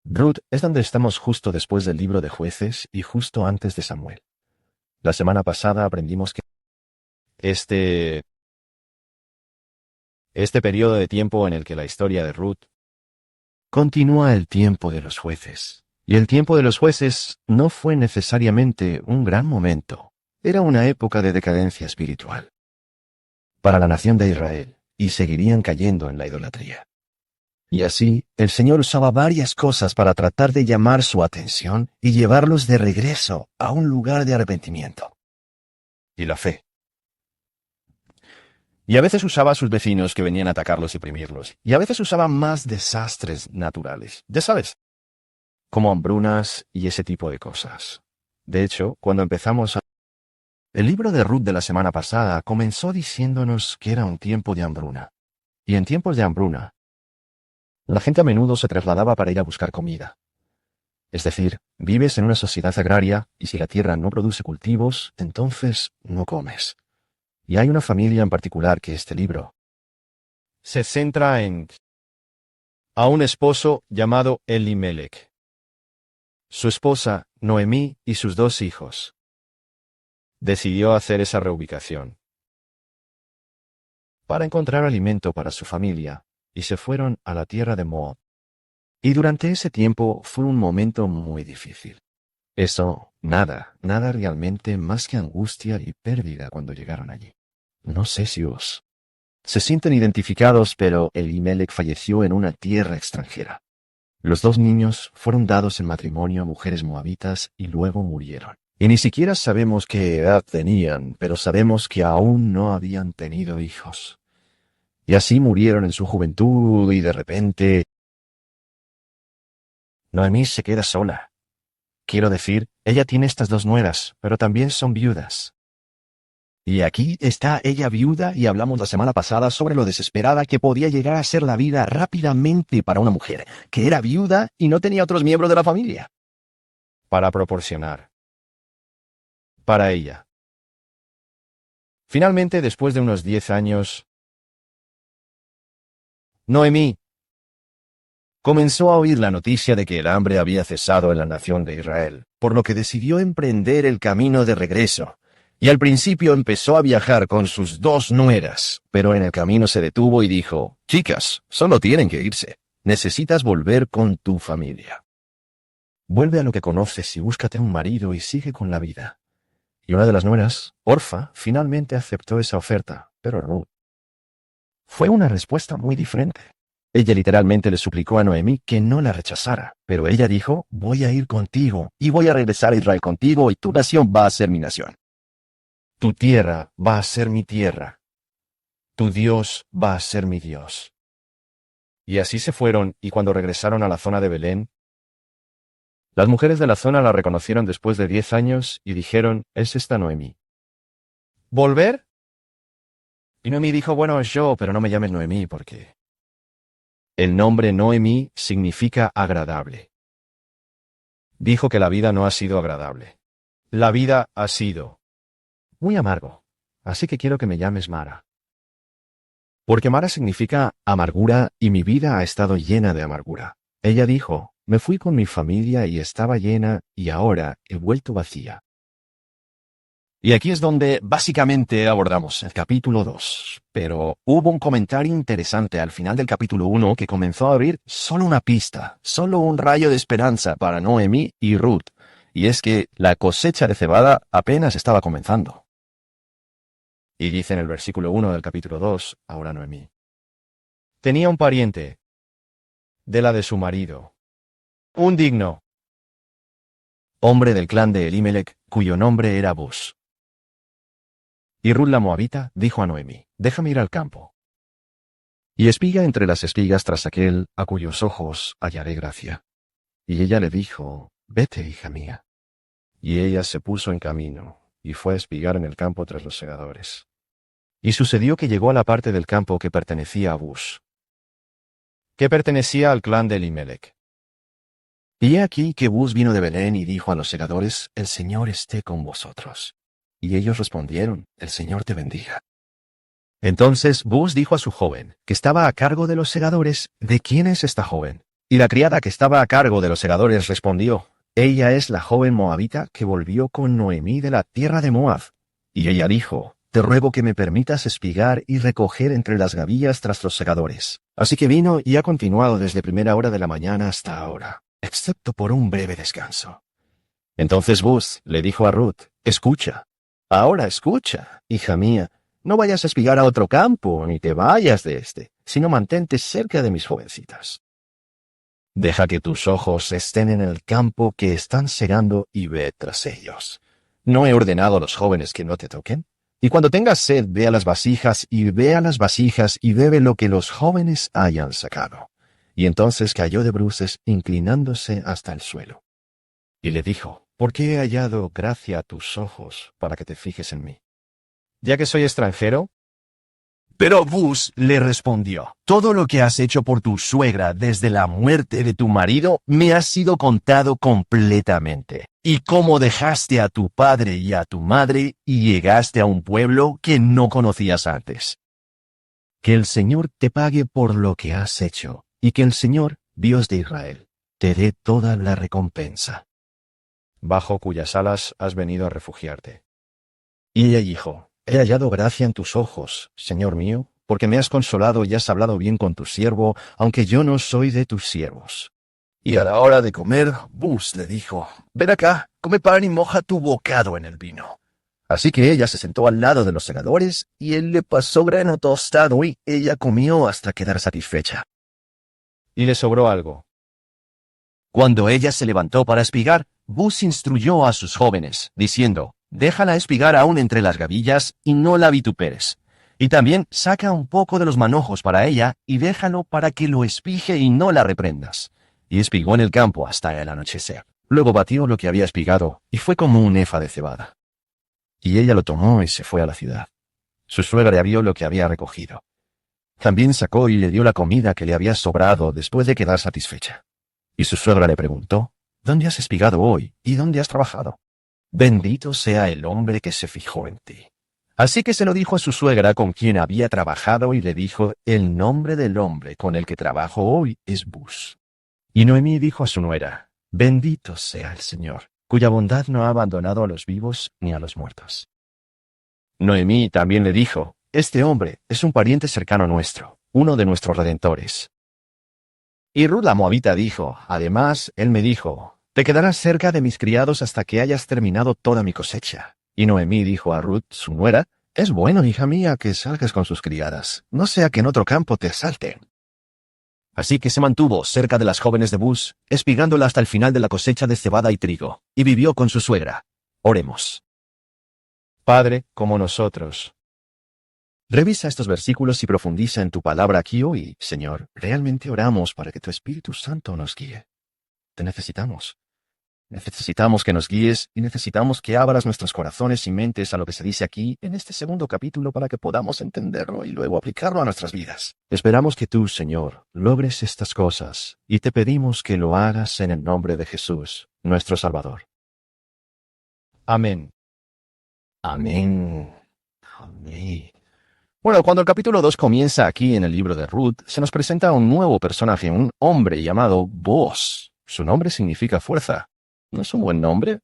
Ruth es donde estamos justo después del libro de Jueces y justo antes de Samuel. La semana pasada aprendimos que este, este periodo de tiempo en el que la historia de Ruth continúa el tiempo de los jueces. Y el tiempo de los jueces no fue necesariamente un gran momento. Era una época de decadencia espiritual para la nación de Israel, y seguirían cayendo en la idolatría. Y así, el Señor usaba varias cosas para tratar de llamar su atención y llevarlos de regreso a un lugar de arrepentimiento. Y la fe. Y a veces usaba a sus vecinos que venían a atacarlos y oprimirlos. Y a veces usaba más desastres naturales. Ya sabes, como hambrunas y ese tipo de cosas. De hecho, cuando empezamos el libro de Ruth de la semana pasada comenzó diciéndonos que era un tiempo de hambruna. Y en tiempos de hambruna, la gente a menudo se trasladaba para ir a buscar comida. Es decir, vives en una sociedad agraria y si la tierra no produce cultivos, entonces no comes. Y hay una familia en particular que este libro se centra en a un esposo llamado Elimelech, su esposa Noemí y sus dos hijos. Decidió hacer esa reubicación para encontrar alimento para su familia y se fueron a la tierra de Moab. Y durante ese tiempo fue un momento muy difícil. Nada realmente más que angustia y pérdida cuando llegaron allí. No sé si os se sienten identificados, pero Elimelech falleció en una tierra extranjera. Los dos niños fueron dados en matrimonio a mujeres moabitas y luego murieron. Y ni siquiera sabemos qué edad tenían, pero sabemos que aún no habían tenido hijos. Y así murieron en su juventud y de repente Noemí se queda sola. Quiero decir, ella tiene estas dos nueras, pero también son viudas. Y aquí está ella viuda y hablamos la semana pasada sobre lo desesperada que podía llegar a ser la vida rápidamente para una mujer, que era viuda y no tenía otros miembros de la familia para proporcionar para ella. Finalmente, después de unos 10 años, Noemí comenzó a oír la noticia de que el hambre había cesado en la nación de Israel, por lo que decidió emprender el camino de regreso. Y al principio empezó a viajar con sus dos nueras, pero en el camino se detuvo y dijo, «Chicas, solo tienen que irse. Necesitas volver con tu familia. Vuelve a lo que conoces y búscate un marido y sigue con la vida». Y una de las nueras, Orfa, finalmente aceptó esa oferta, pero Ruth fue una respuesta muy diferente. Ella literalmente le suplicó a Noemí que no la rechazara, pero ella dijo, «Voy a ir contigo y voy a regresar a Israel contigo y tu nación va a ser mi nación. Tu tierra va a ser mi tierra. Tu Dios va a ser mi Dios». Y así se fueron, y cuando regresaron a la zona de Belén, las mujeres de la zona la reconocieron después de 10 años y dijeron, «Es esta Noemí». ¿Volver? Y Noemí dijo, «Bueno, es yo, pero no me llames Noemí porque el nombre Noemí significa agradable». Dijo que la vida no ha sido agradable. La vida ha sido muy amargo, así que quiero que me llames Mara. Porque Mara significa amargura y mi vida ha estado llena de amargura. Ella dijo, «Me fui con mi familia y estaba llena y ahora he vuelto vacía». Y aquí es donde básicamente abordamos el capítulo 2. Pero hubo un comentario interesante al final del capítulo 1 que comenzó a abrir solo una pista, solo un rayo de esperanza para Noemí y Ruth. Y es que la cosecha de cebada apenas estaba comenzando. Y dice en el versículo 1 del capítulo 2, ahora Noemí. Tenía un pariente de la de su marido, un digno hombre del clan de Elimelech, cuyo nombre era Buz. Y Ruth la moabita dijo a Noemí, «Déjame ir al campo y espiga entre las espigas tras aquel a cuyos ojos hallaré gracia». Y ella le dijo, «Vete, hija mía». Y ella se puso en camino y fue a espigar en el campo tras los segadores. Y sucedió que llegó a la parte del campo que pertenecía a Buz, que pertenecía al clan de Elimelech. Y he aquí que Buz vino de Belén y dijo a los segadores, «El Señor esté con vosotros». Y ellos respondieron, «El Señor te bendiga». Entonces Buz dijo a su joven, que estaba a cargo de los segadores, «¿De quién es esta joven?». Y la criada que estaba a cargo de los segadores respondió, ella es la joven moabita que volvió con Noemí de la tierra de Moab. Y ella dijo, te ruego que me permitas espigar y recoger entre las gavillas tras los segadores. Así que vino y ha continuado desde primera hora de la mañana hasta ahora, excepto por un breve descanso. Entonces Booz le dijo a Ruth, escucha, ahora escucha, hija mía, no vayas a espigar a otro campo, ni te vayas de este, sino mantente cerca de mis jovencitas. Deja que tus ojos estén en el campo que están segando y ve tras ellos. ¿No he ordenado a los jóvenes que no te toquen? Y cuando tengas sed, ve a las vasijas y ve a las vasijas y bebe lo que los jóvenes hayan sacado. Y entonces cayó de bruces, inclinándose hasta el suelo. Y le dijo, ¿por qué he hallado gracia a tus ojos para que te fijes en mí? ¿Ya que soy extranjero? Pero Booz le respondió, todo lo que has hecho por tu suegra desde la muerte de tu marido me ha sido contado completamente. Y cómo dejaste a tu padre y a tu madre y llegaste a un pueblo que no conocías antes. Que el Señor te pague por lo que has hecho, y que el Señor, Dios de Israel, te dé toda la recompensa, bajo cuyas alas has venido a refugiarte. Y ella dijo, he hallado gracia en tus ojos, Señor mío, porque me has consolado y has hablado bien con tu siervo, aunque yo no soy de tus siervos. Y a la hora de comer, Booz le dijo, ven acá, come pan y moja tu bocado en el vino. Así que ella se sentó al lado de los segadores, y él le pasó grano tostado, y ella comió hasta quedar satisfecha. Y le sobró algo. Cuando ella se levantó para espigar, Booz instruyó a sus jóvenes, diciendo, déjala espigar aún entre las gavillas, y no la vituperes. Y también saca un poco de los manojos para ella, y déjalo para que lo espige y no la reprendas. Y espigó en el campo hasta el anochecer. Luego batió lo que había espigado, y fue como un efa de cebada. Y ella lo tomó y se fue a la ciudad. Su suegra vio lo que había recogido. También sacó y le dio la comida que le había sobrado después de quedar satisfecha. Y su suegra le preguntó, ¿dónde has espigado hoy y dónde has trabajado? Bendito sea el hombre que se fijó en ti. Así que se lo dijo a su suegra con quien había trabajado y le dijo, el nombre del hombre con el que trabajo hoy es Booz. Y Noemí dijo a su nuera, bendito sea el Señor, cuya bondad no ha abandonado a los vivos ni a los muertos. Noemí también le dijo, este hombre es un pariente cercano nuestro, uno de nuestros redentores. Y Ruth la moabita dijo, además, él me dijo, te quedarás cerca de mis criados hasta que hayas terminado toda mi cosecha. Y Noemí dijo a Ruth, su nuera, es bueno, hija mía, que salgas con sus criadas, no sea que en otro campo te asalten. Así que se mantuvo cerca de las jóvenes de Booz, espigándola hasta el final de la cosecha de cebada y trigo, y vivió con su suegra. Oremos. Padre, como nosotros. Revisa estos versículos y profundiza en tu palabra aquí hoy, Señor. Realmente oramos para que tu Espíritu Santo nos guíe. Te necesitamos. Necesitamos que nos guíes y necesitamos que abras nuestros corazones y mentes a lo que se dice aquí en este segundo capítulo para que podamos entenderlo y luego aplicarlo a nuestras vidas. Esperamos que tú, Señor, logres estas cosas y te pedimos que lo hagas en el nombre de Jesús, nuestro Salvador. Amén. Amén. Amén. Bueno, cuando el capítulo 2 comienza aquí en el libro de Ruth, se nos presenta un nuevo personaje, un hombre llamado Booz. Su nombre significa fuerza. ¿No es un buen nombre?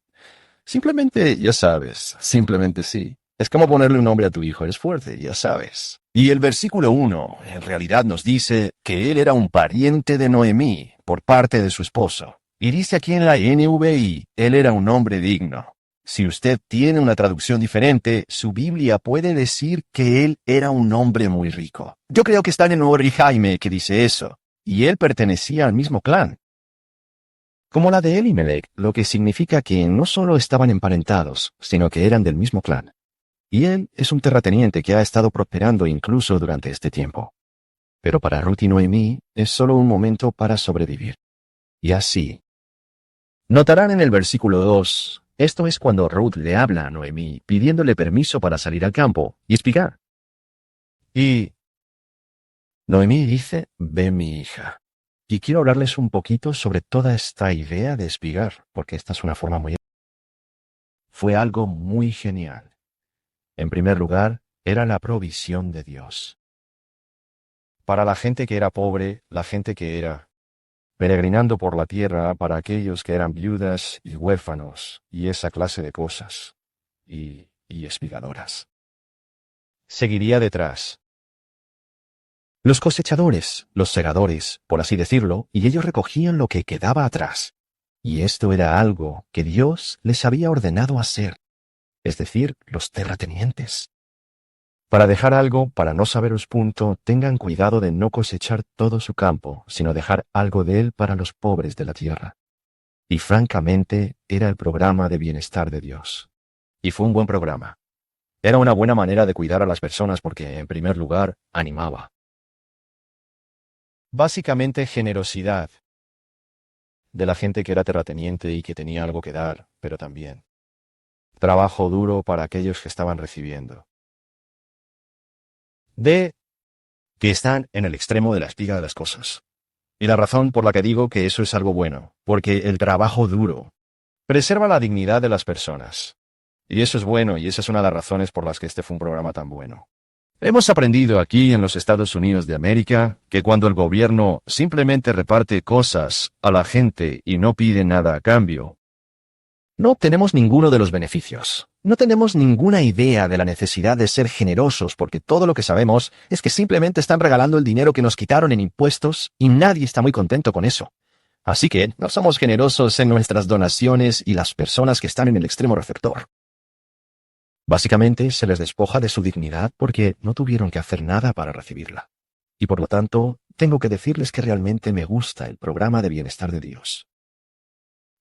Simplemente, ya sabes, simplemente sí. Es como ponerle un nombre a tu hijo, eres fuerte, ya sabes. Y el versículo 1 en realidad nos dice que él era un pariente de Noemí por parte de su esposo. Y dice aquí en la NVI, él era un hombre digno. Si usted tiene una traducción diferente, su Biblia puede decir que él era un hombre muy rico. Yo creo que está en el Nuevo Rey Jaime que dice eso. Y él pertenecía al mismo clan, como la de Elimelech, lo que significa que no solo estaban emparentados, sino que eran del mismo clan. Y él es un terrateniente que ha estado prosperando incluso durante este tiempo. Pero para Ruth y Noemí es solo un momento para sobrevivir. Y así. Notarán en el versículo 2, esto es cuando Ruth le habla a Noemí pidiéndole permiso para salir al campo y espigar. Y Noemí dice, ve mi hija. Y quiero hablarles un poquito sobre toda esta idea de espigar, porque esta es una forma muy... Fue algo muy genial. En primer lugar, era la provisión de Dios. Para la gente que era pobre, la gente que era peregrinando por la tierra para aquellos que eran viudas y huérfanos, y esa clase de cosas, y espigadoras. Seguiría detrás. Los cosechadores, los segadores, por así decirlo, y ellos recogían lo que quedaba atrás. Y esto era algo que Dios les había ordenado hacer, es decir, los terratenientes. Para dejar algo, para no saberos punto, tengan cuidado de no cosechar todo su campo, sino dejar algo de él para los pobres de la tierra. Y francamente, era el programa de bienestar de Dios. Y fue un buen programa. Era una buena manera de cuidar a las personas porque, en primer lugar, animaba. Básicamente, generosidad de la gente que era terrateniente y que tenía algo que dar, pero también trabajo duro para aquellos que estaban recibiendo. De que están en el extremo de la espiga de las cosas. Y la razón por la que digo que eso es algo bueno, porque el trabajo duro preserva la dignidad de las personas. Y eso es bueno, y esa es una de las razones por las que este fue un programa tan bueno. Hemos aprendido aquí en los Estados Unidos de América que cuando el gobierno simplemente reparte cosas a la gente y no pide nada a cambio, no obtenemos ninguno de los beneficios. No tenemos ninguna idea de la necesidad de ser generosos porque todo lo que sabemos es que simplemente están regalando el dinero que nos quitaron en impuestos y nadie está muy contento con eso. Así que no somos generosos en nuestras donaciones y las personas que están en el extremo receptor. Básicamente se les despoja de su dignidad porque no tuvieron que hacer nada para recibirla. Y por lo tanto, tengo que decirles que realmente me gusta el programa de bienestar de Dios.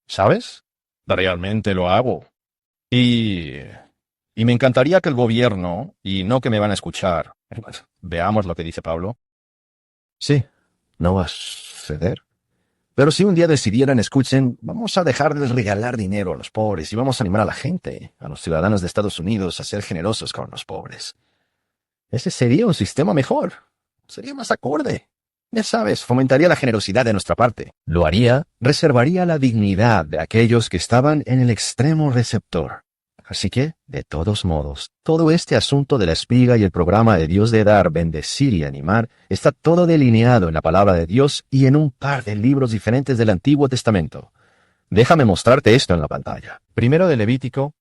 ¿Sabes? Realmente lo hago. Y me encantaría que el gobierno, y no que me van a escuchar, veamos lo que dice Pablo. Sí, no va a suceder. Pero si un día decidieran, escuchen, vamos a dejar de regalar dinero a los pobres y vamos a animar a la gente, a los ciudadanos de Estados Unidos, a ser generosos con los pobres. Ese sería un sistema mejor. Sería más acorde. Ya sabes, fomentaría la generosidad de nuestra parte. Lo haría, reservaría la dignidad de aquellos que estaban en el extremo receptor. Así que, de todos modos, todo este asunto de la espiga y el programa de Dios de dar, bendecir y animar está todo delineado en la palabra de Dios y en un par de libros diferentes del Antiguo Testamento. Déjame mostrarte esto en la pantalla. Primero de Levítico.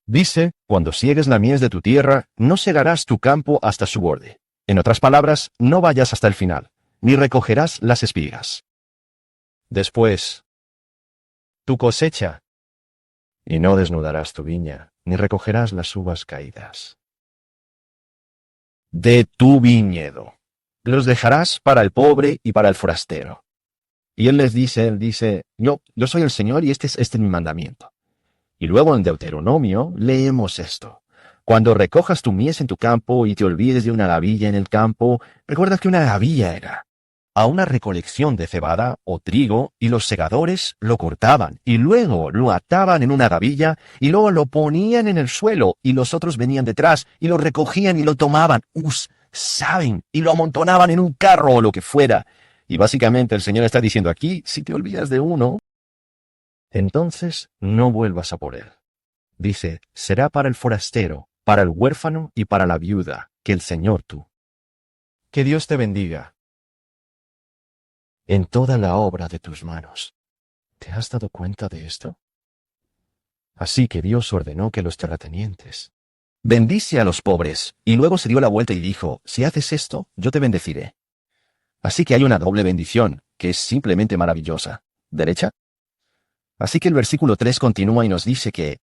Dice, cuando ciegues la mies de tu tierra, no segarás tu campo hasta su borde. En otras palabras, no vayas hasta el final, ni recogerás las espigas. Después, tu cosecha, y no desnudarás tu viña, ni recogerás las uvas caídas. De tu viñedo, los dejarás para el pobre y para el forastero. Y él dice, yo soy el Señor y este es mi mandamiento. Y luego en Deuteronomio leemos esto. Cuando recojas tu mies en tu campo y te olvides de una gavilla en el campo, recuerda que una gavilla era a una recolección de cebada o trigo y los segadores lo cortaban y luego lo ataban en una gavilla y luego lo ponían en el suelo y los otros venían detrás y lo recogían y lo tomaban, saben, y lo amontonaban en un carro o lo que fuera. Y básicamente el Señor está diciendo aquí, si te olvidas de uno, entonces no vuelvas a por él. Dice, será para el forastero, para el huérfano y para la viuda, que el Señor tú. Que Dios te bendiga en toda la obra de tus manos. ¿Te has dado cuenta de esto? Así que Dios ordenó que los terratenientes bendice a los pobres, y luego se dio la vuelta y dijo, si haces esto, yo te bendeciré. Así que hay una doble bendición, que es simplemente maravillosa. ¿Derecha? Así que el versículo 3 continúa y nos dice que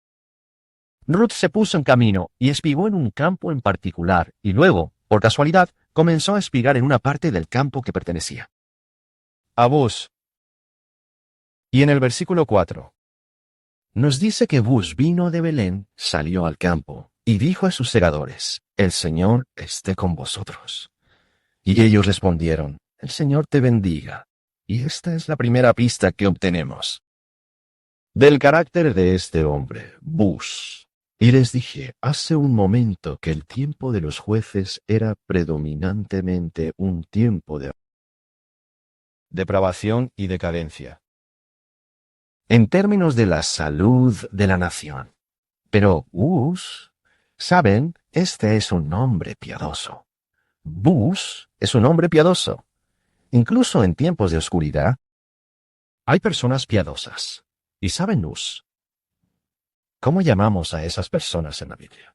Ruth se puso en camino y espigó en un campo en particular, y luego, por casualidad, comenzó a espigar en una parte del campo que pertenecía a Buz. Y en el versículo 4, nos dice que Buz vino de Belén, salió al campo, y dijo a sus segadores, el Señor esté con vosotros. Y ellos respondieron, el Señor te bendiga. Y esta es la primera pista que obtenemos del carácter de este hombre, Buz. Y les dije hace un momento que el tiempo de los jueces era predominantemente un tiempo de depravación y decadencia, en términos de la salud de la nación. Pero Buz, saben, este es un hombre piadoso. Buz es un hombre piadoso. incluso en tiempos de oscuridad, hay personas piadosas y saben luz. ¿Cómo llamamos a esas personas en la Biblia?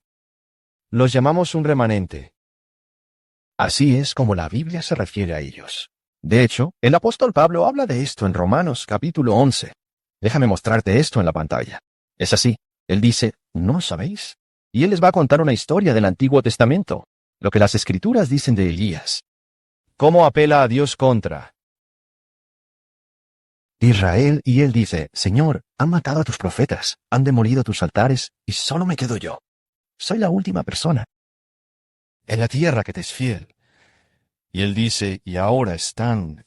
Los llamamos un remanente. Así es como la Biblia se refiere a ellos. De hecho, el apóstol Pablo habla de esto en Romanos capítulo 11. Déjame mostrarte esto en la pantalla. Es así. Él dice, ¿no sabéis? Y él les va a contar una historia del Antiguo Testamento, lo que las Escrituras dicen de Elías. ¿Cómo apela a Dios contra Israel? Y él dice, Señor, han matado a tus profetas, han demolido tus altares, y solo me quedo yo. Soy la última persona en la tierra que te es fiel. Y él dice, y ahora están,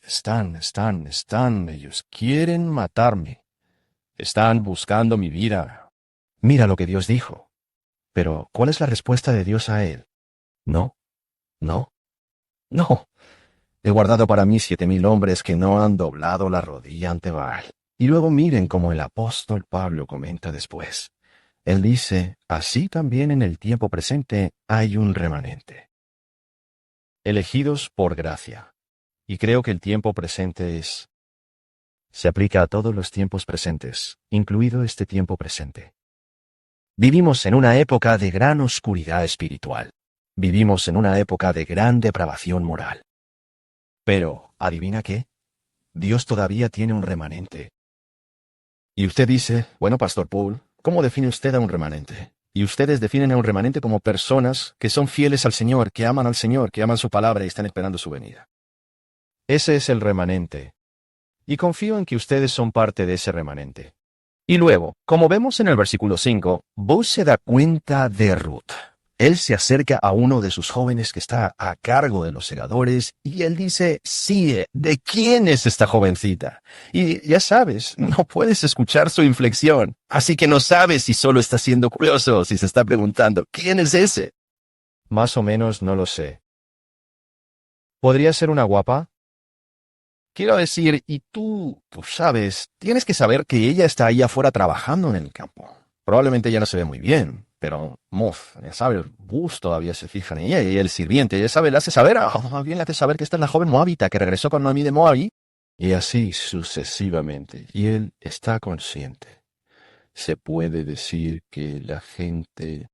ellos quieren matarme. Están buscando mi vida. Mira lo que Dios dijo. Pero, ¿cuál es la respuesta de Dios a él? No, no, no. He guardado para mí 7,000 hombres que no han doblado la rodilla ante Baal. Y luego miren cómo el apóstol Pablo comenta después. Él dice, así también en el tiempo presente hay un remanente. Elegidos por gracia. Y creo que el tiempo presente se aplica a todos los tiempos presentes, incluido este tiempo presente. Vivimos en una época de gran oscuridad espiritual. Vivimos en una época de gran depravación moral. Pero, ¿adivina qué? Dios todavía tiene un remanente. Y usted dice, bueno, Pastor Paul, ¿cómo define usted a un remanente? Y ustedes definen a un remanente como personas que son fieles al Señor, que aman su palabra y están esperando su venida. Ese es el remanente. Y confío en que ustedes son parte de ese remanente. Y luego, como vemos en el versículo 5, Boaz se da cuenta de Ruth. Él se acerca a uno de sus jóvenes que está a cargo de los segadores y él dice, sí, ¿de quién es esta jovencita? Y ya sabes, no puedes escuchar su inflexión, así que no sabes si solo está siendo curioso, si se está preguntando, ¿quién es ese? Más o menos no lo sé. ¿Podría ser una guapa? Quiero decir, y tú sabes, tienes que saber que ella está ahí afuera trabajando en el campo. Probablemente ella no se ve muy bien, pero ya sabe, el bus todavía se fija en ella y el sirviente, ya sabe, le hace saber, bien le hace saber que esta es la joven moabita que regresó con Noemí de Moab, y así sucesivamente. Y él está consciente. Se puede decir que la gente...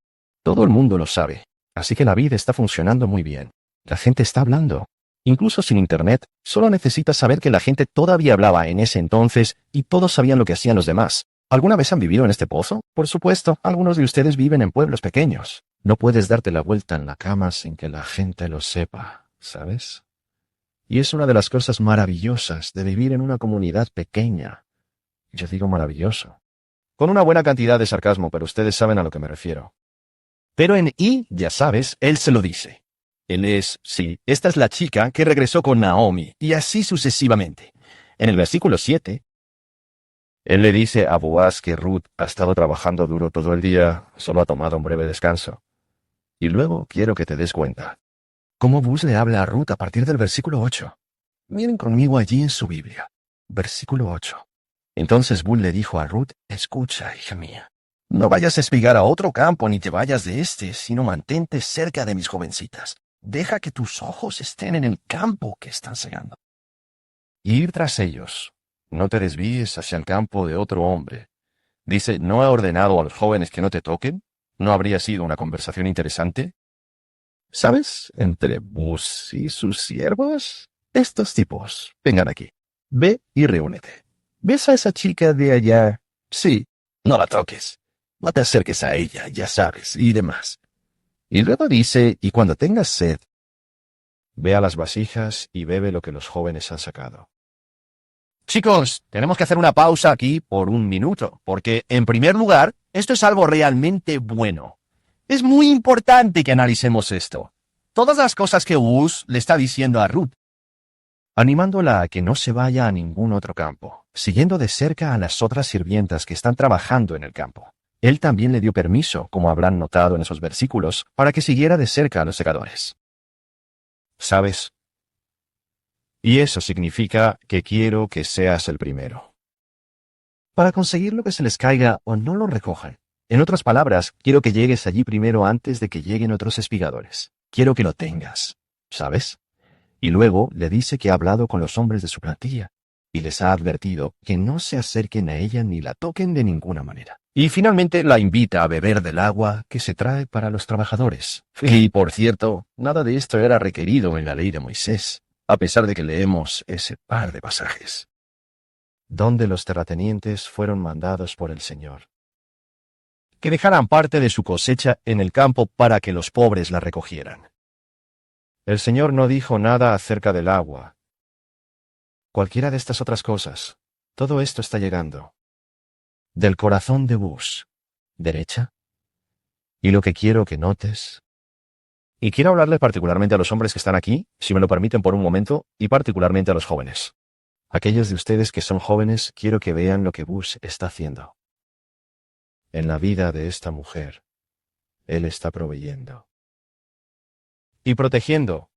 Todo el mundo lo sabe, así que la vida está funcionando muy bien. La gente está hablando. Incluso sin internet, solo necesitas saber que la gente todavía hablaba en ese entonces y todos sabían lo que hacían los demás. ¿Alguna vez han vivido en este pozo? Por supuesto, algunos de ustedes viven en pueblos pequeños. No puedes darte la vuelta en la cama sin que la gente lo sepa, ¿sabes? Y es una de las cosas maravillosas de vivir en una comunidad pequeña. Yo digo maravilloso. Con una buena cantidad de sarcasmo, pero ustedes saben a lo que me refiero. Pero en I, ya sabes, él se lo dice. Él es, sí, esta es la chica que regresó con Naomi, y así sucesivamente. En el versículo 7, él le dice a Boaz que Ruth ha estado trabajando duro todo el día, solo ha tomado un breve descanso. Y luego quiero que te des cuenta. ¿Cómo Boaz le habla a Ruth a partir del versículo 8? Miren conmigo allí en su Biblia. Versículo 8. Entonces Boaz le dijo a Ruth, escucha, hija mía. No vayas a espigar a otro campo ni te vayas de este, sino mantente cerca de mis jovencitas. Deja que tus ojos estén en el campo que están segando. Y ir tras ellos. No te desvíes hacia el campo de otro hombre. Dice, ¿no ha ordenado a los jóvenes que no te toquen? ¿No habría sido una conversación interesante? ¿Sabes? Entre Bus y sus siervos, estos tipos, vengan aquí. Ve y reúnete. ¿Ves a esa chica de allá? Sí, no la toques. No te acerques a ella, ya sabes, y demás. Y luego dice, y cuando tengas sed, ve a las vasijas y bebe lo que los jóvenes han sacado. Chicos, tenemos que hacer una pausa aquí por un minuto, porque, en primer lugar, esto es algo realmente bueno. Es muy importante que analicemos esto. Todas las cosas que Uz le está diciendo a Ruth, animándola a que no se vaya a ningún otro campo, siguiendo de cerca a las otras sirvientas que están trabajando en el campo. Él también le dio permiso, como habrán notado en esos versículos, para que siguiera de cerca a los segadores. ¿Sabes? Y eso significa que quiero que seas el primero. Para conseguir lo que se les caiga o no lo recojan. En otras palabras, quiero que llegues allí primero antes de que lleguen otros espigadores. Quiero que lo tengas, ¿sabes? Y luego le dice que ha hablado con los hombres de su plantilla y les ha advertido que no se acerquen a ella ni la toquen de ninguna manera. Y finalmente la invita a beber del agua que se trae para los trabajadores. Y, por cierto, nada de esto era requerido en la ley de Moisés, a pesar de que leemos ese par de pasajes, donde los terratenientes fueron mandados por el Señor que dejaran parte de su cosecha en el campo para que los pobres la recogieran. El Señor no dijo nada acerca del agua. Cualquiera de estas otras cosas, todo esto está llegando del corazón de Bus, derecha. Y lo que quiero que notes, y quiero hablarle particularmente a los hombres que están aquí, si me lo permiten por un momento, y particularmente a los jóvenes. Aquellos de ustedes que son jóvenes, quiero que vean lo que Bus está haciendo. En la vida de esta mujer, él está proveyendo y protegiendo,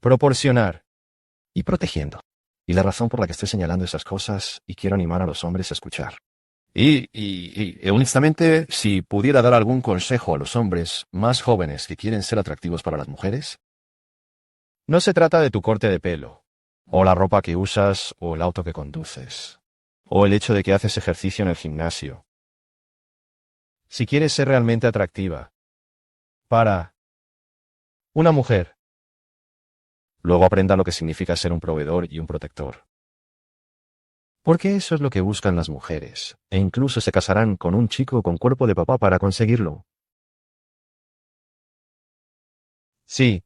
proporcionar y protegiendo. Y la razón por la que estoy señalando esas cosas, y quiero animar a los hombres a escuchar. Y honestamente, si pudiera dar algún consejo a los hombres más jóvenes que quieren ser atractivos para las mujeres, no se trata de tu corte de pelo, o la ropa que usas, o el auto que conduces, o el hecho de que haces ejercicio en el gimnasio. Si quieres ser realmente atractiva para una mujer, luego aprenda lo que significa ser un proveedor y un protector. Porque eso es lo que buscan las mujeres, e incluso se casarán con un chico con cuerpo de papá para conseguirlo. Sí.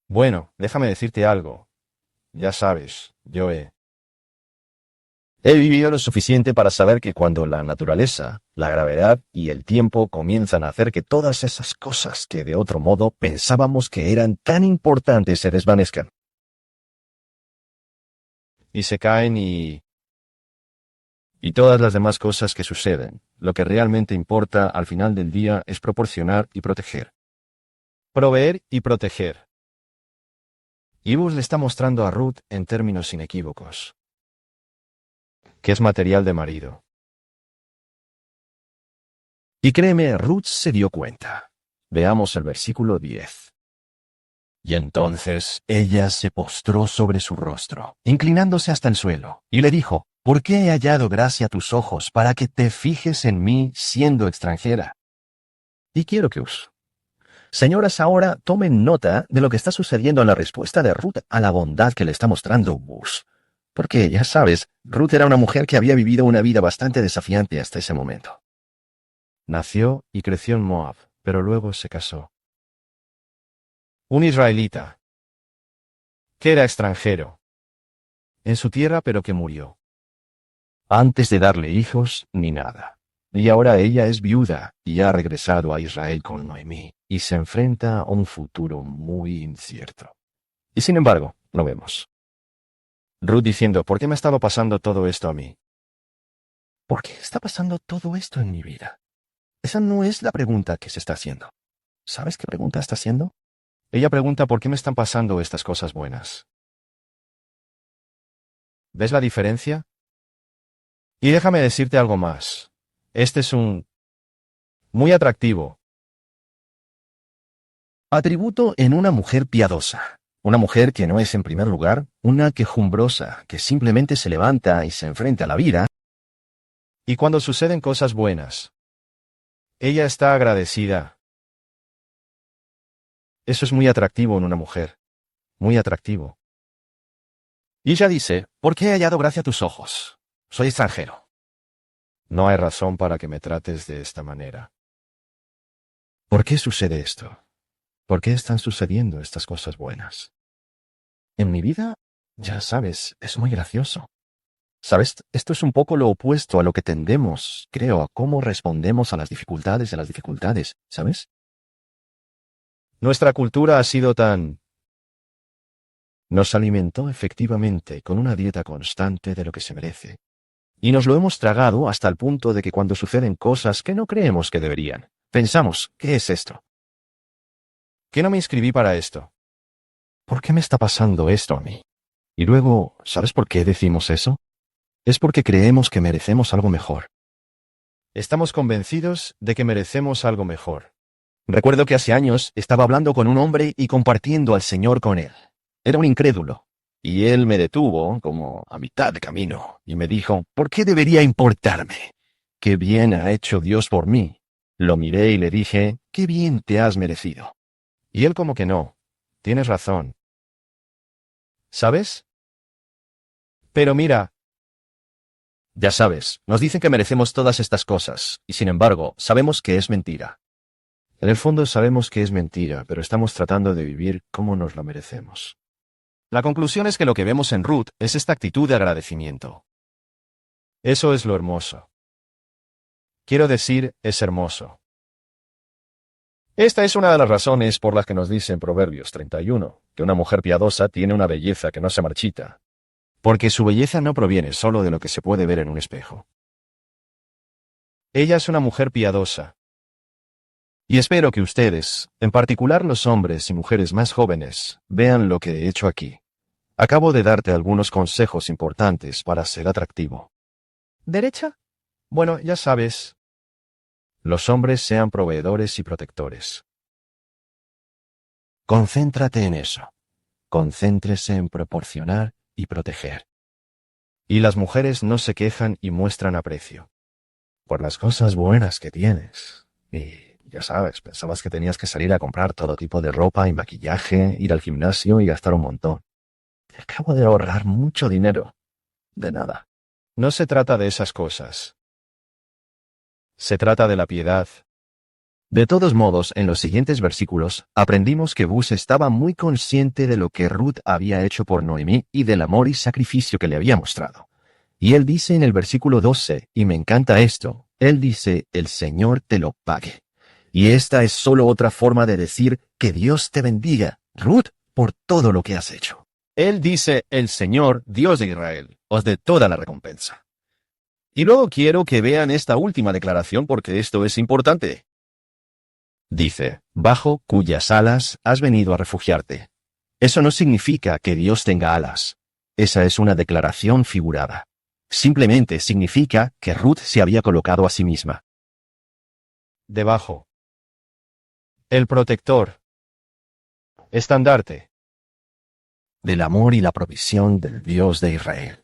Bueno, déjame decirte algo. Ya sabes, yo he vivido lo suficiente para saber que cuando la naturaleza, la gravedad y el tiempo comienzan a hacer que todas esas cosas que de otro modo pensábamos que eran tan importantes se desvanezcan. Y se caen y todas las demás cosas que suceden. Lo que realmente importa al final del día es proporcionar y proteger. Proveer y proteger. Y Bus le está mostrando a Ruth en términos inequívocos que es material de marido. Y créeme, Ruth se dio cuenta. Veamos el versículo 10. Y entonces ella se postró sobre su rostro, inclinándose hasta el suelo, y le dijo, ¿por qué he hallado gracia a tus ojos para que te fijes en mí siendo extranjera? Y quiero que señoras, ahora tomen nota de lo que está sucediendo en la respuesta de Ruth a la bondad que le está mostrando Bus. Porque, ya sabes, Ruth era una mujer que había vivido una vida bastante desafiante hasta ese momento. Nació y creció en Moab, pero luego se casó. Un israelita, que era extranjero, en su tierra pero que murió, antes de darle hijos ni nada. Y ahora ella es viuda y ha regresado a Israel con Noemí, y se enfrenta a un futuro muy incierto. Y sin embargo, lo vemos. Ruth diciendo, ¿por qué me ha estado pasando todo esto a mí? ¿Por qué está pasando todo esto en mi vida? Esa no es la pregunta que se está haciendo. ¿Sabes qué pregunta está haciendo? Ella pregunta, ¿por qué me están pasando estas cosas buenas? ¿Ves la diferencia? Y déjame decirte algo más. Este es un muy atractivo atributo en una mujer piadosa. Una mujer que no es, en primer lugar, una quejumbrosa, que simplemente se levanta y se enfrenta a la vida. Y cuando suceden cosas buenas, ella está agradecida. Eso es muy atractivo en una mujer. Muy atractivo. Y ella dice, ¿por qué he hallado gracia a tus ojos? Soy extranjero. No hay razón para que me trates de esta manera. ¿Por qué sucede esto? ¿Por qué están sucediendo estas cosas buenas? En mi vida, ya sabes, es muy gracioso. ¿Sabes? Esto es un poco lo opuesto a lo que tendemos, creo, a cómo respondemos a las dificultades de las dificultades, ¿sabes? Nuestra cultura ha sido tan... Nos alimentó efectivamente con una dieta constante de lo que se merece. Y nos lo hemos tragado hasta el punto de que cuando suceden cosas que no creemos que deberían, pensamos, ¿qué es esto? ¿Qué no me inscribí para esto? ¿Por qué me está pasando esto a mí? Y luego, ¿sabes por qué decimos eso? Es porque creemos que merecemos algo mejor. Estamos convencidos de que merecemos algo mejor. Recuerdo que hace años estaba hablando con un hombre y compartiendo al Señor con él. Era un incrédulo. Y él me detuvo como a mitad de camino y me dijo, ¿por qué debería importarme? Qué bien ha hecho Dios por mí. Lo miré y le dije, qué bien te has merecido. Y él como que no. Tienes razón. ¿Sabes? Pero mira, ya sabes, nos dicen que merecemos todas estas cosas, y sin embargo, sabemos que es mentira. En el fondo sabemos que es mentira, pero estamos tratando de vivir como nos lo merecemos. La conclusión es que lo que vemos en Ruth es esta actitud de agradecimiento. Eso es lo hermoso. Quiero decir, es hermoso. Esta es una de las razones por las que nos dice en Proverbios 31, que una mujer piadosa tiene una belleza que no se marchita, porque su belleza no proviene solo de lo que se puede ver en un espejo. Ella es una mujer piadosa. Y espero que ustedes, en particular los hombres y mujeres más jóvenes, vean lo que he hecho aquí. Acabo de darte algunos consejos importantes para ser atractivo. ¿Derecha? Bueno, ya sabes. Los hombres sean proveedores y protectores. Concéntrate en eso. Concéntrese en proporcionar y proteger. Y las mujeres no se quejan y muestran aprecio por las cosas buenas que tienes. Y ya sabes, pensabas que tenías que salir a comprar todo tipo de ropa y maquillaje, ir al gimnasio y gastar un montón. Te acabo de ahorrar mucho dinero. De nada. No se trata de esas cosas. Se trata de la piedad. De todos modos, en los siguientes versículos, aprendimos que Bus estaba muy consciente de lo que Ruth había hecho por Noemí y del amor y sacrificio que le había mostrado. Y él dice en el versículo 12, y me encanta esto, él dice, el Señor te lo pague. Y esta es solo otra forma de decir que Dios te bendiga, Ruth, por todo lo que has hecho. Él dice, el Señor, Dios de Israel, os dé toda la recompensa. Y luego quiero que vean esta última declaración porque esto es importante. Dice, bajo cuyas alas has venido a refugiarte. Eso no significa que Dios tenga alas. Esa es una declaración figurada. Simplemente significa que Ruth se había colocado a sí misma. Debajo. El protector. Estandarte. Del amor y la provisión del Dios de Israel.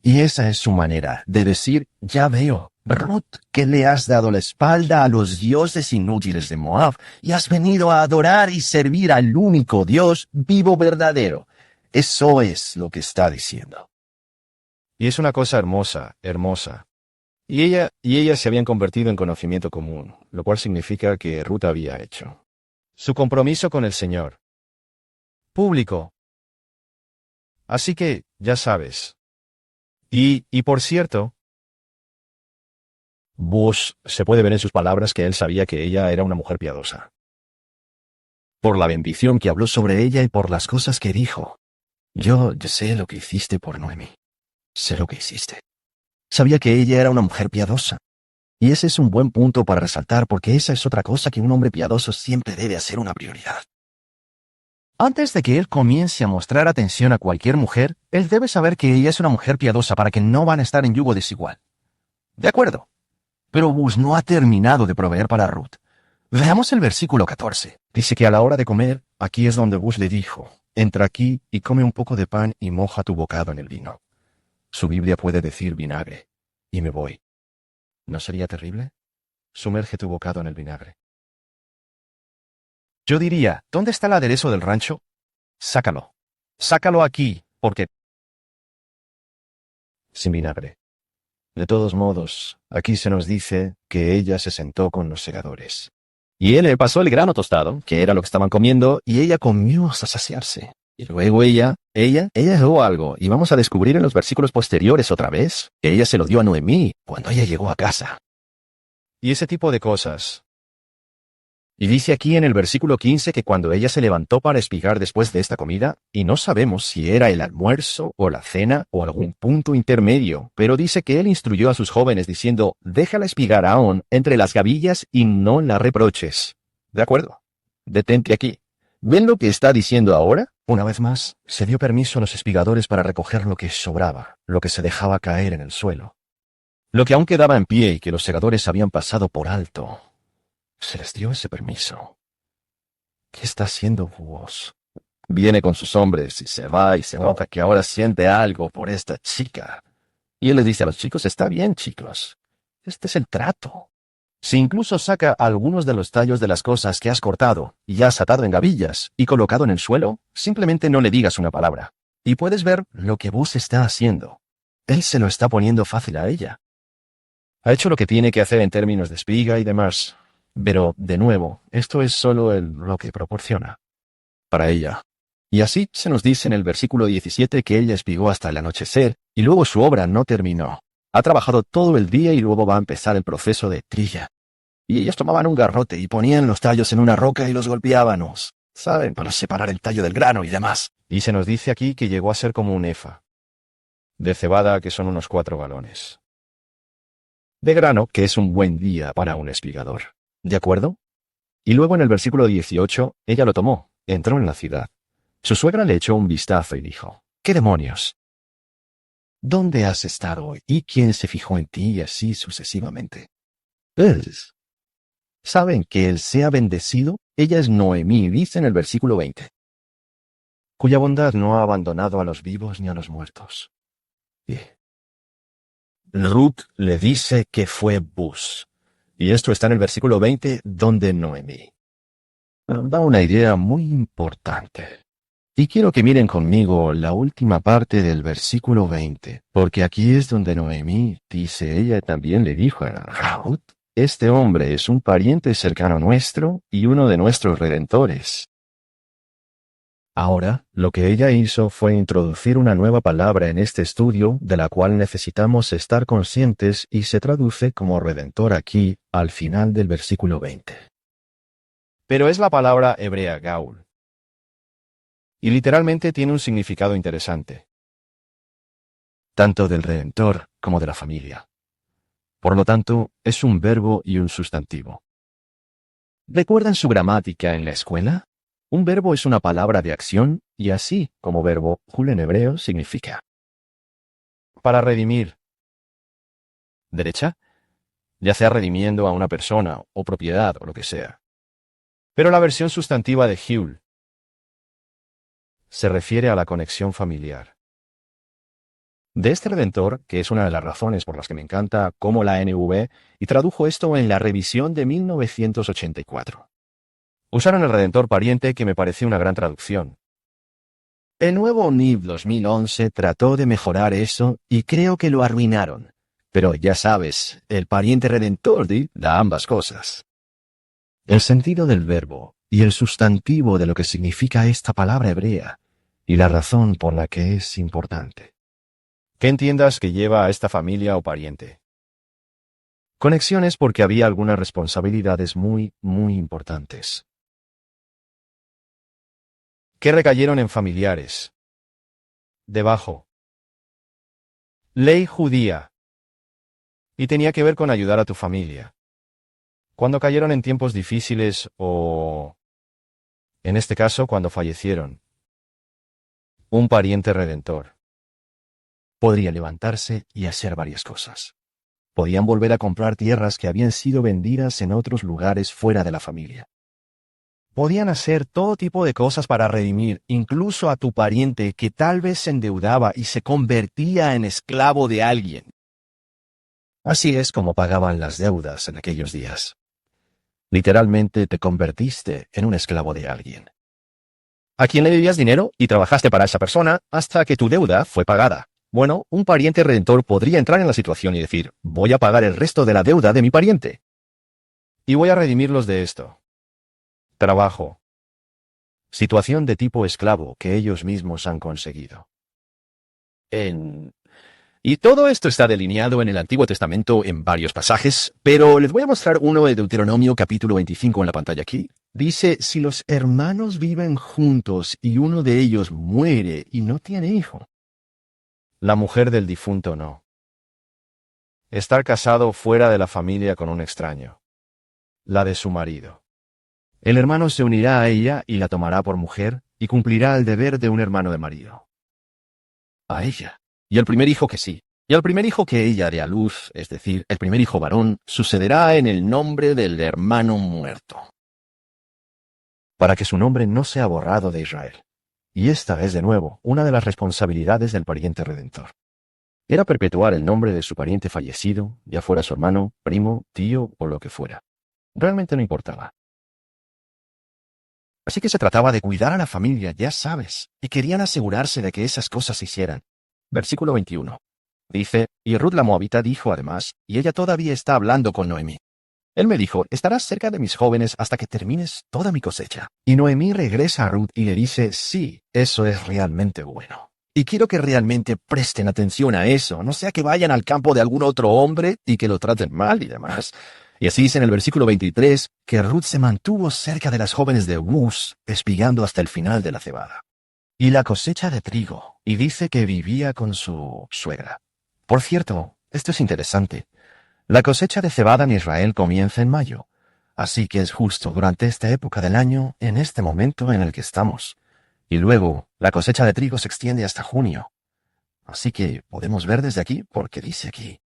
Y esa es su manera de decir, ya veo, Ruth, que le has dado la espalda a los dioses inútiles de Moab y has venido a adorar y servir al único Dios vivo verdadero. Eso es lo que está diciendo. Y es una cosa hermosa, hermosa. Y ella se habían convertido en conocimiento común, lo cual significa que Ruth había hecho. Su compromiso con el Señor. Público. Así que, ya sabes. Y por cierto, Bush se puede ver en sus palabras que él sabía que ella era una mujer piadosa. Por la bendición que habló sobre ella y por las cosas que dijo. Yo sé lo que hiciste por Noemi. Sé lo que hiciste. Sabía que ella era una mujer piadosa. Y ese es un buen punto para resaltar porque esa es otra cosa que un hombre piadoso siempre debe hacer una prioridad. Antes de que él comience a mostrar atención a cualquier mujer, él debe saber que ella es una mujer piadosa para que no van a estar en yugo desigual. De acuerdo. Pero Bus no ha terminado de proveer para Ruth. Veamos el versículo 14. Dice que a la hora de comer, aquí es donde Bus le dijo, entra aquí y come un poco de pan y moja tu bocado en el vino. Su Biblia puede decir vinagre. Y me voy. ¿No sería terrible? Sumerge tu bocado en el vinagre. Yo diría, ¿dónde está el aderezo del rancho? Sácalo. Sácalo aquí, porque... Sin vinagre. De todos modos, aquí se nos dice que ella se sentó con los segadores. Y él le pasó el grano tostado, que era lo que estaban comiendo, y ella comió hasta saciarse. Y luego ella dejó algo, y vamos a descubrir en los versículos posteriores otra vez, que ella se lo dio a Noemí cuando ella llegó a casa. Y ese tipo de cosas. Y dice aquí en el versículo 15 que cuando ella se levantó para espigar después de esta comida, y no sabemos si era el almuerzo o la cena o algún punto intermedio, pero dice que él instruyó a sus jóvenes diciendo, déjala espigar aún entre las gavillas y no la reproches. ¿De acuerdo? Detente aquí. ¿Ven lo que está diciendo ahora? Una vez más, se dio permiso a los espigadores para recoger lo que sobraba, lo que se dejaba caer en el suelo. Lo que aún quedaba en pie y que los segadores habían pasado por alto. se les dio ese permiso. ¿Qué está haciendo vos? Viene con sus hombres y se va y se nota que ahora siente algo por esta chica. Y él le dice a los chicos, está bien, chicos. Este es el trato. Si incluso saca algunos de los tallos de las cosas que has cortado y has atado en gavillas y colocado en el suelo, simplemente no le digas una palabra. Y puedes ver lo que Buzz está haciendo. Él se lo está poniendo fácil a ella. Ha hecho lo que tiene que hacer en términos de espiga y demás. Pero, de nuevo, esto es solo lo que proporciona para ella. Y así se nos dice en el versículo 17 que ella espigó hasta el anochecer y luego su obra no terminó. Ha trabajado todo el día y luego va a empezar el proceso de trilla. Y ellas tomaban un garrote y ponían los tallos en una roca y los golpeábamos, ¿saben? Para separar el tallo del grano y demás. Y se nos dice aquí que llegó a ser como un efa de cebada, que son unos 4 galones. De grano, que es un buen día para un espigador. ¿De acuerdo? Y luego en el versículo 18, ella lo tomó, entró en la ciudad. Su suegra le echó un vistazo y dijo, ¿qué demonios? ¿Dónde has estado hoy? ¿Y quién se fijó en ti? Y así sucesivamente. Pues, ¿saben que él sea bendecido? Ella es Noemí, dice en el versículo 20, cuya bondad no ha abandonado a los vivos ni a los muertos. Y Ruth le dice que fue Buz. Y esto está en el versículo 20, donde Noemí da una idea muy importante. Y quiero que miren conmigo la última parte del versículo 20, porque aquí es donde Noemí dice, ella también le dijo a Ruth, este hombre es un pariente cercano nuestro y uno de nuestros redentores. Ahora, lo que ella hizo fue introducir una nueva palabra en este estudio de la cual necesitamos estar conscientes y se traduce como redentor aquí al final del versículo 20. Pero es la palabra hebrea gaul. Y literalmente tiene un significado interesante, tanto del redentor como de la familia. Por lo tanto, es un verbo y un sustantivo. ¿Recuerdan su gramática en la escuela? Un verbo es una palabra de acción y así, como verbo, hul en hebreo significa para redimir. Derecha, ya sea redimiendo a una persona o propiedad o lo que sea. Pero la versión sustantiva de hul se refiere a la conexión familiar. De este redentor, que es una de las razones por las que me encanta cómo la NV, y tradujo esto en la revisión de 1984. Usaron el redentor pariente, que me pareció una gran traducción. El nuevo NIV 2011 trató de mejorar eso y creo que lo arruinaron. Pero ya sabes, el pariente redentor da ambas cosas. El sentido del verbo y el sustantivo de lo que significa esta palabra hebrea y la razón por la que es importante. ¿Qué entiendas que lleva a esta familia o pariente? Conexiones, porque había algunas responsabilidades muy, muy importantes que recayeron en familiares. Debajo. Ley judía. Y tenía que ver con ayudar a tu familia. Cuando cayeron en tiempos difíciles o, en este caso, cuando fallecieron. Un pariente redentor podría levantarse y hacer varias cosas. Podían volver a comprar tierras que habían sido vendidas en otros lugares fuera de la familia. Podían hacer todo tipo de cosas para redimir, incluso a tu pariente que tal vez se endeudaba y se convertía en esclavo de alguien. Así es como pagaban las deudas en aquellos días. Literalmente te convertiste en un esclavo de alguien, a quien le debías dinero y trabajaste para esa persona hasta que tu deuda fue pagada. Bueno, un pariente redentor podría entrar en la situación y decir, voy a pagar el resto de la deuda de mi pariente. Y voy a redimirlos de esto. Trabajo. Situación de tipo esclavo que ellos mismos han conseguido. Y todo esto está delineado en el Antiguo Testamento en varios pasajes, pero les voy a mostrar uno de Deuteronomio capítulo 25 en la pantalla aquí. Dice, si los hermanos viven juntos y uno de ellos muere y no tiene hijo. La mujer del difunto no. Estar casado fuera de la familia con un extraño. La de su marido. El hermano se unirá a ella y la tomará por mujer y cumplirá el deber de un hermano de marido. A ella. Y el primer hijo que sí. Y al primer hijo que ella dé a luz, es decir, el primer hijo varón, sucederá en el nombre del hermano muerto, para que su nombre no sea borrado de Israel. Y esta es, de nuevo, una de las responsabilidades del pariente redentor. Era perpetuar el nombre de su pariente fallecido, ya fuera su hermano, primo, tío o lo que fuera. Realmente no importaba. Así que se trataba de cuidar a la familia, ya sabes, y querían asegurarse de que esas cosas se hicieran. Versículo 21. Dice, y Ruth la Moabita dijo además, y ella todavía está hablando con Noemí. Él me dijo, estarás cerca de mis jóvenes hasta que termines toda mi cosecha. Y Noemí regresa a Ruth y le dice, sí, eso es realmente bueno. Y quiero que realmente presten atención a eso, no sea que vayan al campo de algún otro hombre y que lo traten mal y demás. Y así dice en el versículo 23, que Ruth se mantuvo cerca de las jóvenes de Buz, espigando hasta el final de la cebada. Y la cosecha de trigo, y dice que vivía con su suegra. Por cierto, esto es interesante. La cosecha de cebada en Israel comienza en mayo, así que es justo durante esta época del año, en este momento en el que estamos. Y luego, la cosecha de trigo se extiende hasta junio. Así que podemos ver desde aquí, porque dice aquí,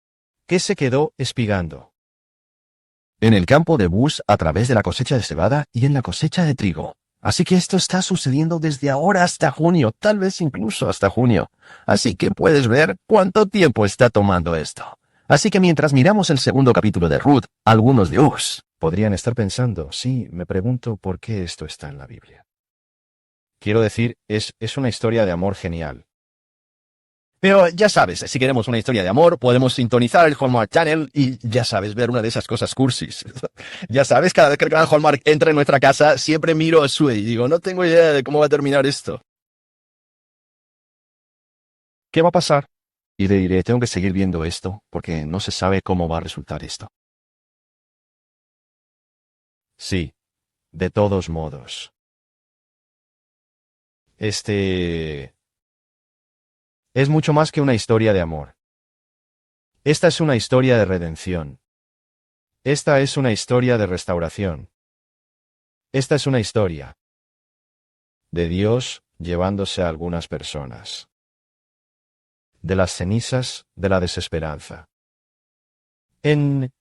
que se quedó espigando en el campo de Buz a través de la cosecha de cebada y en la cosecha de trigo. Así que esto está sucediendo desde ahora hasta junio, tal vez incluso hasta junio. Así que puedes ver cuánto tiempo está tomando esto. Así que mientras miramos el segundo capítulo de Ruth, algunos de podrían estar pensando, sí, me pregunto por qué esto está en la Biblia. Quiero decir, es una historia de amor genial. Pero ya sabes, si queremos una historia de amor, podemos sintonizar el Hallmark Channel y ya sabes, ver una de esas cosas cursis. Ya sabes, cada vez que el canal Hallmark entra en nuestra casa, siempre miro a Sue y digo, no tengo idea de cómo va a terminar esto. ¿Qué va a pasar? Y le diré, tengo que seguir viendo esto, porque no se sabe cómo va a resultar esto. Sí, de todos modos. Es mucho más que una historia de amor. Esta es una historia de redención. Esta es una historia de restauración. Esta es una historia de Dios llevándose a algunas personas. De las cenizas de la desesperanza. En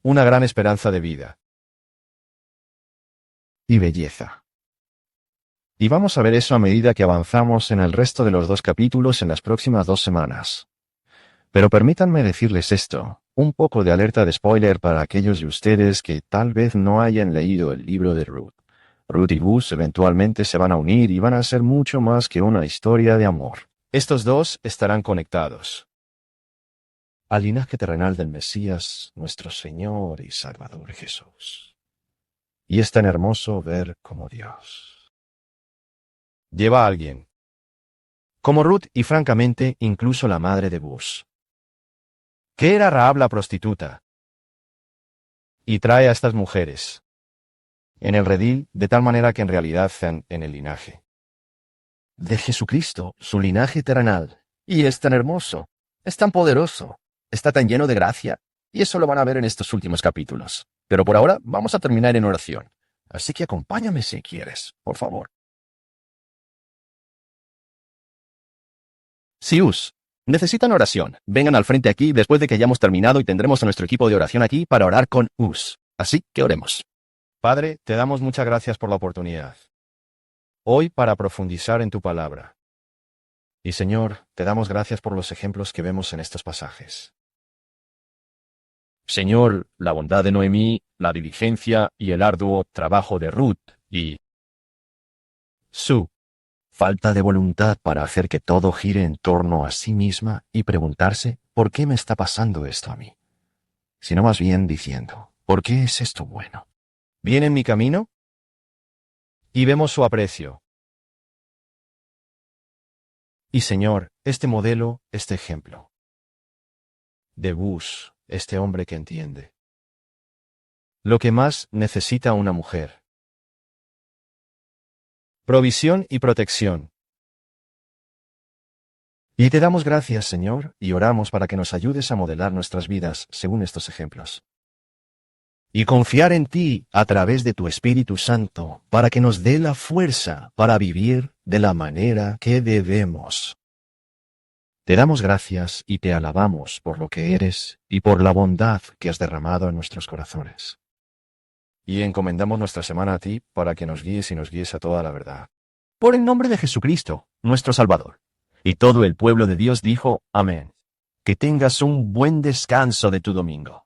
una gran esperanza de vida. Y belleza. Y vamos a ver eso a medida que avanzamos en el resto de los 2 capítulos en las próximas 2 semanas. Pero permítanme decirles esto, un poco de alerta de spoiler para aquellos de ustedes que tal vez no hayan leído el libro de Ruth. Ruth y Buz eventualmente se van a unir y van a ser mucho más que una historia de amor. Estos dos estarán conectados al linaje terrenal del Mesías, nuestro Señor y Salvador Jesús. Y es tan hermoso ver cómo Dios lleva a alguien, como Ruth y francamente incluso la madre de Buz, que era Rahab la prostituta, y trae a estas mujeres en el redil de tal manera que en realidad sean en el linaje de Jesucristo, su linaje terrenal. Y es tan hermoso, es tan poderoso, está tan lleno de gracia, y eso lo van a ver en estos últimos capítulos. Pero por ahora vamos a terminar en oración. Así que acompáñame si quieres, por favor. Sius, necesitan oración. Vengan al frente aquí después de que hayamos terminado y tendremos a nuestro equipo de oración aquí para orar con Us. Así que oremos. Padre, te damos muchas gracias por la oportunidad. Hoy para profundizar en tu palabra. Y Señor, te damos gracias por los ejemplos que vemos en estos pasajes. Señor, la bondad de Noemí, la diligencia y el arduo trabajo de Ruth y su falta de voluntad para hacer que todo gire en torno a sí misma y preguntarse, ¿por qué me está pasando esto a mí? Sino más bien diciendo, ¿por qué es esto bueno? ¿Viene en mi camino? Y vemos su aprecio. Y Señor, este modelo, este ejemplo de Buz, este hombre que entiende lo que más necesita una mujer. Provisión y protección. Y te damos gracias, Señor, y oramos para que nos ayudes a modelar nuestras vidas según estos ejemplos. Y confiar en ti a través de tu Espíritu Santo para que nos dé la fuerza para vivir de la manera que debemos. Te damos gracias y te alabamos por lo que eres y por la bondad que has derramado en nuestros corazones. Y encomendamos nuestra semana a ti para que nos guíes y nos guíes a toda la verdad. Por el nombre de Jesucristo, nuestro Salvador. Y todo el pueblo de Dios dijo, amén. Que tengas un buen descanso de tu domingo.